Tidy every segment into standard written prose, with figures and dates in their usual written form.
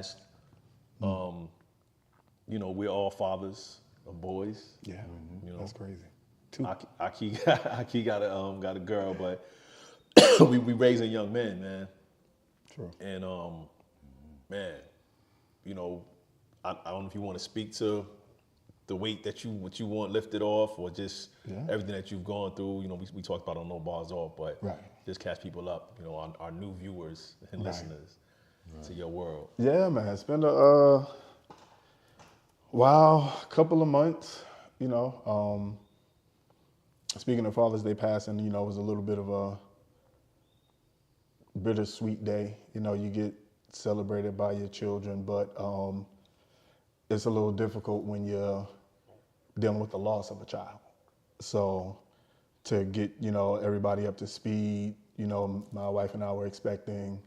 passed. You know, we're all fathers of boys. Yeah, You know, that's crazy. Two. Aki got a girl, but we raising young men, man. True. And man, you know, I don't know if you want to speak to the weight that what you want lifted off, or just everything that you've gone through. You know, we talked about on No Bars Off, but just catch people up. You know, our new viewers and listeners to your world. Yeah, man, it's been a couple of months. You know, speaking of Father's Day passing, you know, it was a little bit of a bittersweet day. You know, you get celebrated by your children, but it's a little difficult when you're dealing with the loss of a child. So to get, you know, everybody up to speed, you know, my wife and I were expecting,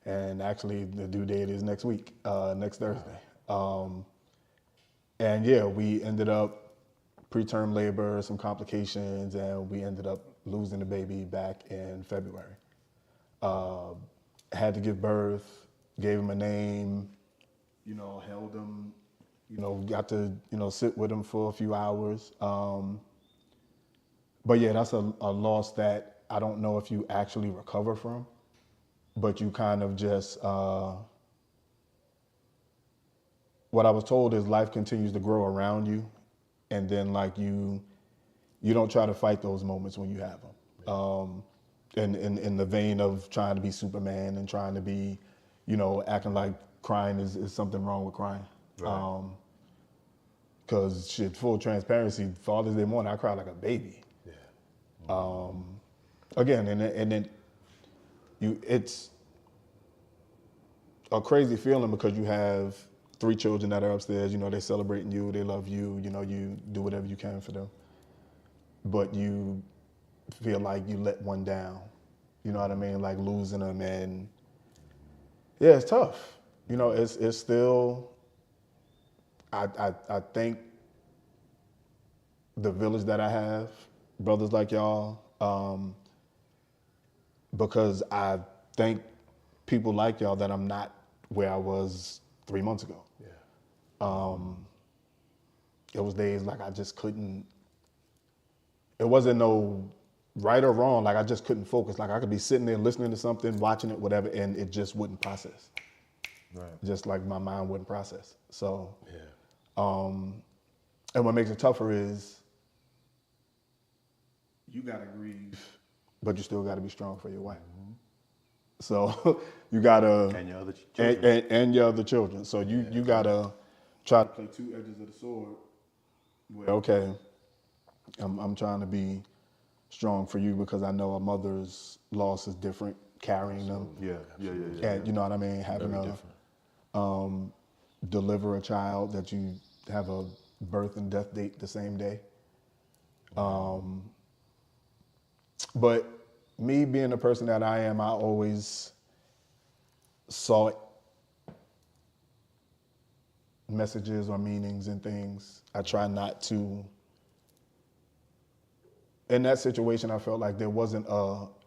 and actually the due date is next week, next Thursday. And yeah, we ended up preterm labor, some complications, and we ended up losing the baby back in February. Had to give birth, gave him a name, you know, held him, you know, got to, you know, sit with him for a few hours. But yeah, that's a loss that I don't know if you actually recover from, but you kind of just, what I was told is life continues to grow around you, and then like you don't try to fight those moments when you have them. In the vein of trying to be Superman and trying to be, you know, acting like crying is something wrong with crying. Right. Cause shit, full transparency, Father's Day morning, I cried like a baby. Yeah. Again, and then it's a crazy feeling because you have 3 children that are upstairs, you know, they're celebrating you, they love you, you know, you do whatever you can for them. But you feel like you let one down, you know what I mean? Like losing them, and yeah, it's tough. You know, it's still, I think the village that I have, brothers like y'all, because I thank people like y'all that I'm not where I was 3 months ago. Yeah. It was days like I just couldn't, it wasn't no right or wrong, like I just couldn't focus. Like I could be sitting there listening to something, watching it, whatever, and it just wouldn't process. Right. Just like my mind wouldn't process. So, Yeah. and what makes it tougher is you gotta grieve, but you still gotta be strong for your wife. So you gotta, And your other children. and your other children. So you gotta try to play 2 edges of the sword. Where, okay, I'm trying to be strong for you because I know a mother's loss is different, carrying them. Yeah. And you know what I mean? Having Very a different. deliver a child that you have a birth and death date the same day. But me being the person that I am, I always sought messages or meanings in things. I try not to. In that situation, I felt like there wasn't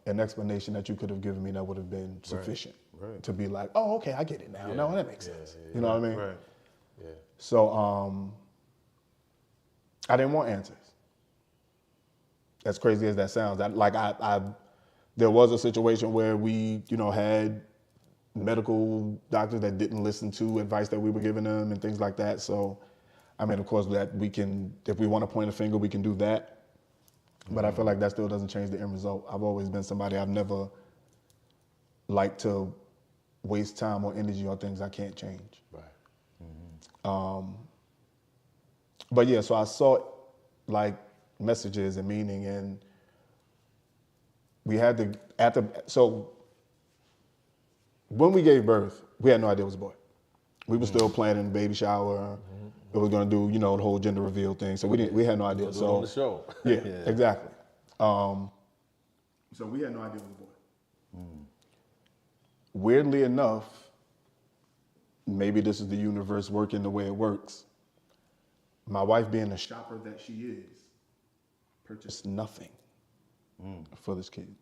an explanation that you could have given me that would have been sufficient to be like, oh, okay, I get it now. No, that makes sense. You know what I mean? Right. Yeah. So I didn't want answers. As crazy as that sounds, there was a situation where we, you know, had medical doctors that didn't listen to advice that we were giving them and things like that. So, I mean, of course, that we can, if we want to point a finger, we can do that. But I feel like that still doesn't change the end result. I've always been somebody, I've never liked to waste time or energy on things I can't change. Right. But yeah, so I sought like messages and meaning, and we had to, so when we gave birth, we had no idea it was a boy. We were still planning the baby shower. It was gonna do, you know, the whole gender reveal thing. So we had no idea. So on the show. Yeah, exactly. So we had no idea it was a boy. Weirdly enough, maybe this is the universe working the way it works. My wife, being the shopper that she is, purchased nothing for this kid.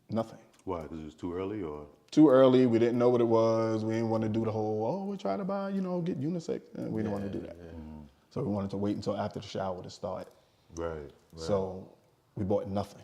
Nothing. Why? Because it was too early, or? Too early. We didn't know what it was. We didn't want to do the whole, oh, we try to buy, get unisex. We didn't want to do that. So we wanted to wait until after the shower to start. Right. So we bought nothing.